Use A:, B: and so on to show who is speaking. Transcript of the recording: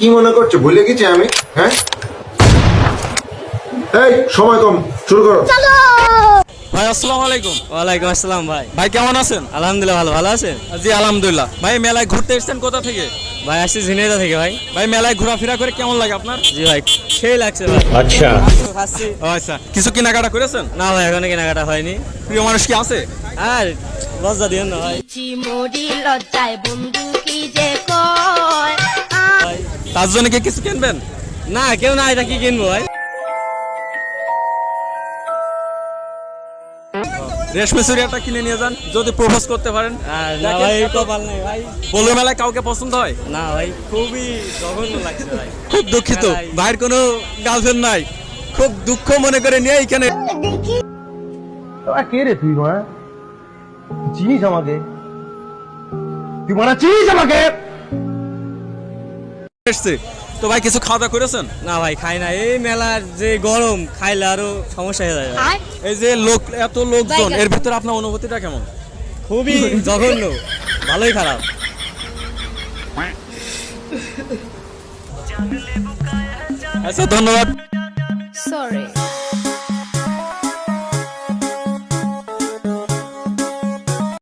A: কি মনে করছো ভুলে গেছি আমি? হ্যাঁ, এই সময় কম, শুরু করো।
B: ভাই আসসালামু আলাইকুম।
C: ওয়ালাইকুম আসসালাম ভাই।
B: ভাই কেমন আছেন?
C: আলহামদুলিল্লাহ ভালো আছেন?
B: জি আলহামদুলিল্লাহ। ভাই মেলায় ঘুরতে এসেছেন কোথা থেকে?
C: ভাই আসছি ঝিনাইদহ থেকে ভাই।
B: ভাই মেলায় ঘোরাফেরা করে কেমন লাগে আপনার?
C: জি ভাই সেই লাগছে ভাই।
A: আচ্ছা,
C: খাচ্ছি।
B: ও আচ্ছা, কিছু কেনাকাটা করেছেন?
C: না ভাই এখনো কেনাকাটা হয়নি।
B: প্রিয় মানুষ কি আছে?
C: আর লজ্জা দিও না ভাই।
D: চিমড়ি লজ্জায় বন্ধু কি যে কয়
B: তার জন্য কি কিছু কিনবেন?
C: না কেউ না, এটা কি কিনবো ভাই?
B: রেশমি চুড়িয়াটা কিনে নিয়ে যান যদি প্রপোজ করতে পারেন।
C: আর না ভাই কপাল নেই ভাই।
B: বলু মেলায় কাউকে পছন্দ হয়?
C: না ভাই খুবই জঘন্য লাগছে ভাই।
B: খুব দুঃখিত, ভাইয়ের কোনো গার্লফ্রেন্ড নাই। খুব দুঃখ মনে করে নিয়ে এইখানে
E: কে রে তুই মা? চিনিস আমাকে? তুই মারা চিনিস আমাকে?
B: এসছে। তো ভাই কিছু খাওয়া দাওয়া করেছেন?
C: না ভাই খাই না, এই মেলার যে গরম খাইলে আরো সমস্যা হয়ে যায় ভাই।
B: এই যে লোক, এত লোকজন, এর ভিতরে আপনার অনুভূতিটা কেমন?
C: খুবই জঘন্য, ভালোই খারাপ।
B: আচ্ছা ধন্যবাদ।
D: সরি